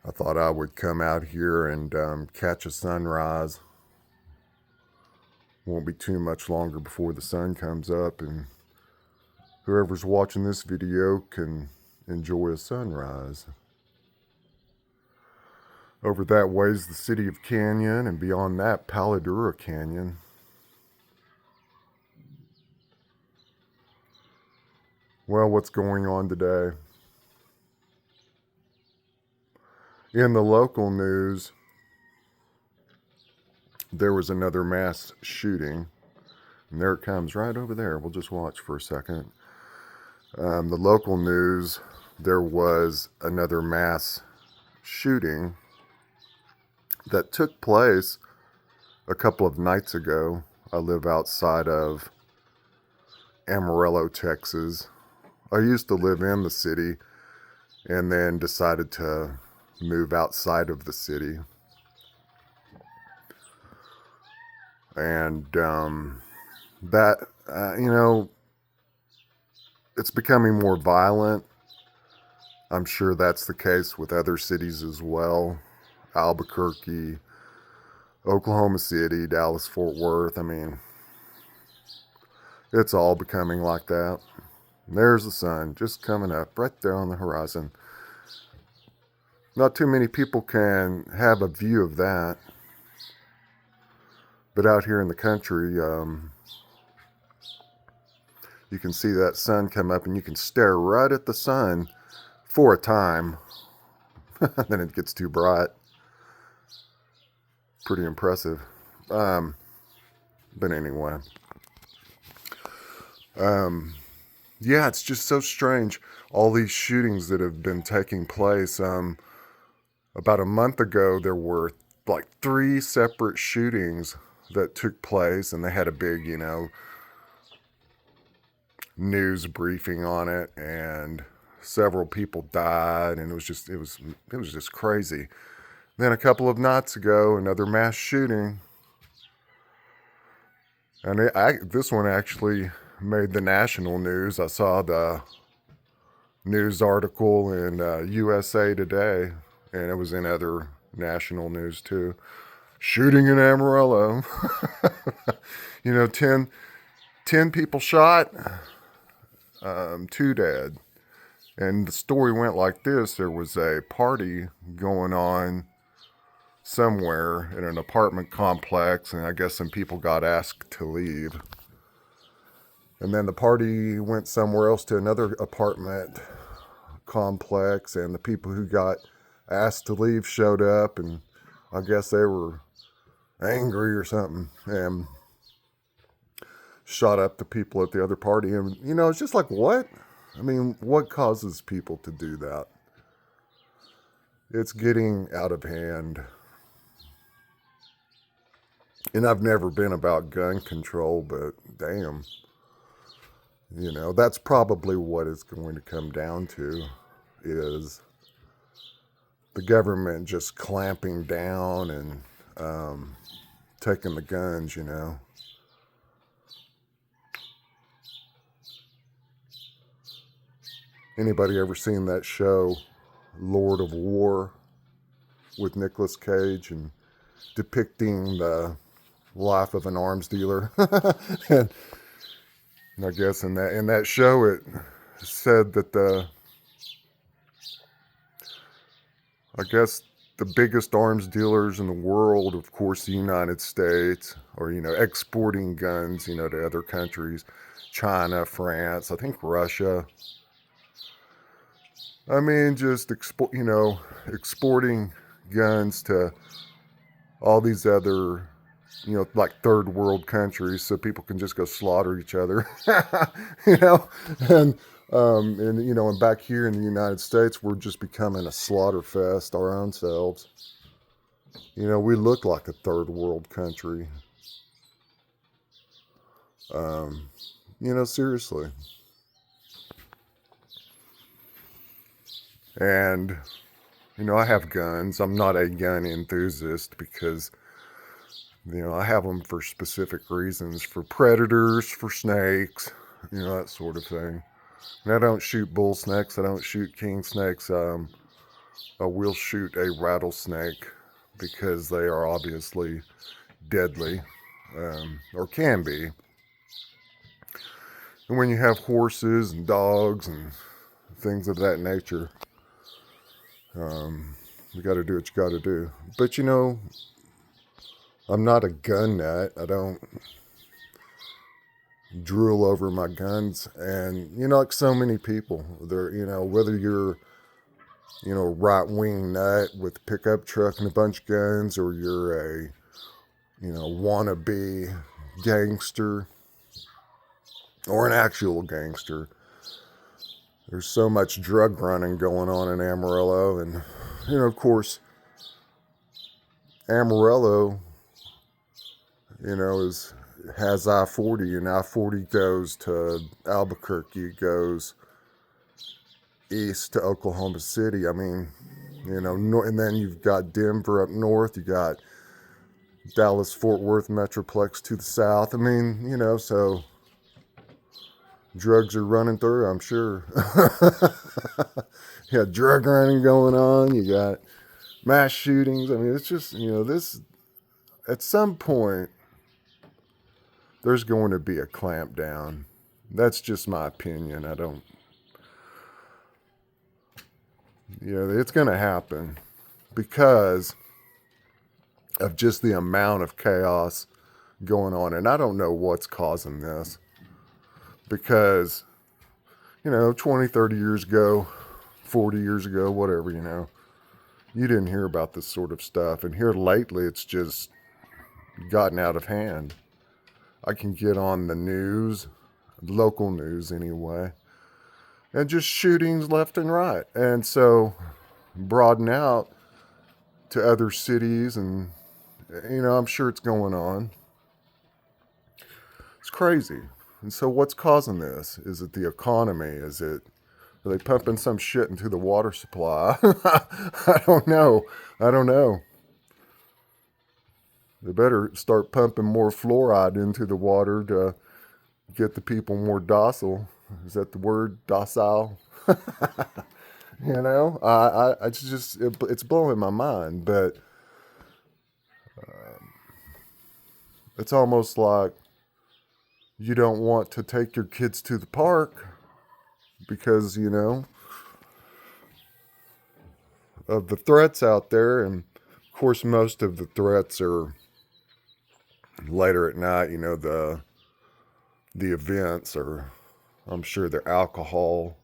I thought I would come out here and catch a sunrise. Won't be too much longer before the sun comes up, and whoever's watching this video can enjoy a sunrise. Over that way is the city of Canyon, and beyond that, Paladura Canyon. Well, what's going on today? In the local news, there was another mass shooting. And there it comes right over there. We'll just watch for a second. The local news, there was another mass shooting that took place a couple of nights ago. I live outside of Amarillo, Texas. I used to live in the city and then decided to move outside of the city. And that, it's becoming more violent. I'm sure that's the case with other cities as well. Albuquerque, Oklahoma City, Dallas, Fort Worth. I mean, it's all becoming like that. There's the sun just coming up right there on the horizon. Not too many people can have a view of that. But out here in the country, you can see that sun come up and you can stare right at the sun for a time. Then it gets too bright. Pretty impressive. But anyway. Yeah, it's just so strange. All these shootings that have been taking place. About a month ago, there were like 3 separate shootings that took place, and they had a big, news briefing on it, and several people died, and it was just crazy. Then a couple of nights ago, another mass shooting, and this one actually made the national news. I saw the news article in USA Today, and it was in other national news too. Shooting in Amarillo. 10 people shot, 2 dead. And the story went like this. There was a party going on somewhere in an apartment complex, and I guess some people got asked to leave. And then the party went somewhere else to another apartment complex, and the people who got asked to leave showed up, and I guess they were angry or something, and shot up the people at the other party. And it's just like, what? I mean, what causes people to do that? It's getting out of hand. And I've never been about gun control, but damn, that's probably what it's going to come down to, is the government just clamping down and taking the guns, Anybody ever seen that show, Lord of War, with Nicolas Cage, and depicting the life of an arms dealer? And I guess in that show, it said that the biggest arms dealers in the world, of course, the United States, or, exporting guns, to other countries, China, France, I think Russia. I mean, just exporting guns to all these other, like third world countries, so people can just go slaughter each other, and and back here in the United States, we're just becoming a slaughter fest our own selves. We look like a third world country. Seriously. And, I have guns. I'm not a gun enthusiast because, I have them for specific reasons, for predators, for snakes, that sort of thing. And I don't shoot bull snakes. I don't shoot king snakes. will shoot a rattlesnake because they are obviously deadly, or can be. And when you have horses and dogs and things of that nature, you got to do what you got to do. But you know, I'm not a gun nut. I don't drool over my guns. And you know, like so many people, they're, you know, whether you're, you know, right wing nut with a pickup truck and a bunch of guns, or you're a, you know, wannabe gangster or an actual gangster. There's so much drug running going on in Amarillo, and you know, of course, Amarillo, you know, has I-40, and I-40 goes to Albuquerque, goes east to Oklahoma City. I mean, you know, and then you've got Denver up north, you got Dallas Fort Worth Metroplex to the south. I mean, you know, so drugs are running through, I'm sure. You got drug running going on, you got mass shootings. I mean, it's just, you know, this, at some point, there's going to be a clamp down. That's just my opinion. I don't, you know, it's going to happen because of just the amount of chaos going on. And I don't know what's causing this because, you know, 20, 30 years ago, 40 years ago, whatever, you know, you didn't hear about this sort of stuff. And here lately, it's just gotten out of hand. I can get on the news, local news anyway, and just shootings left and right. And so broaden out to other cities, and, you know, I'm sure it's going on. It's crazy. And so what's causing this? Is it the economy? Are they pumping some shit into the water supply? I don't know. They better start pumping more fluoride into the water to get the people more docile. Is that the word? Docile? You know, it's blowing my mind, but it's almost like you don't want to take your kids to the park because, you know, of the threats out there. And of course, most of the threats are later at night. You know, the events are, I'm sure they're alcohol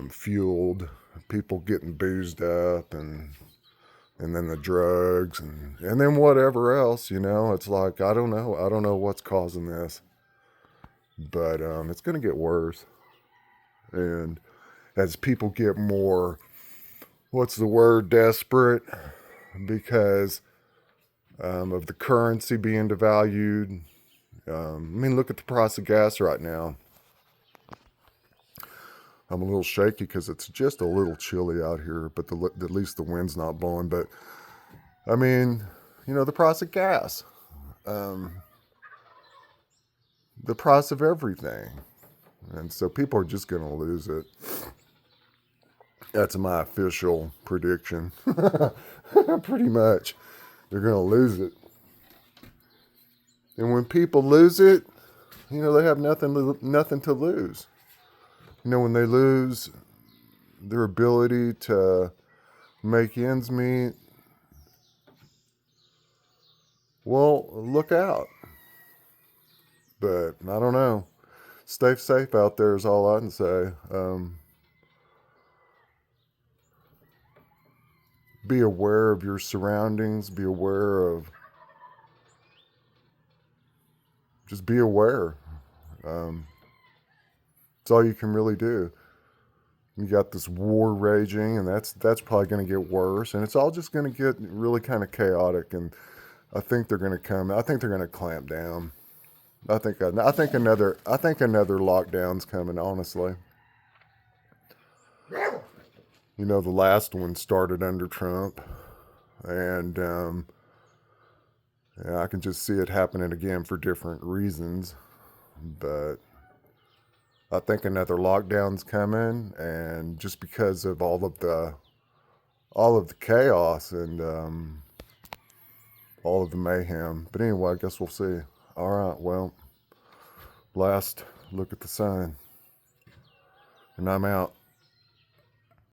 fueled, people getting boozed up, and then the drugs, and then whatever else, you know. It's like, I don't know what's causing this, but it's going to get worse. And as people get more, what's the word, desperate, because of the currency being devalued. I mean, look at the price of gas right now. I'm a little shaky because it's just a little chilly out here, but at least the wind's not blowing. But I mean, you know, the price of gas, the price of everything. And so people are just going to lose it. That's my official prediction. Pretty much. They're going to lose it. And when people lose it, you know, they have nothing to lose. You know, when they lose their ability to make ends meet, well, look out. But I don't know. Stay safe out there is all I can say. Be aware of your surroundings. Be aware. It's all you can really do. You got this war raging, and that's probably going to get worse, and it's all just going to get really kind of chaotic. And I think they're going to clamp down. I think another lockdown's coming. Honestly, you know, the last one started under Trump, and yeah, I can just see it happening again for different reasons, but I think another lockdown's coming, and just because of all of the all of the chaos and all of the mayhem. But anyway, I guess we'll see. All right, well, last look at the sun, and I'm out.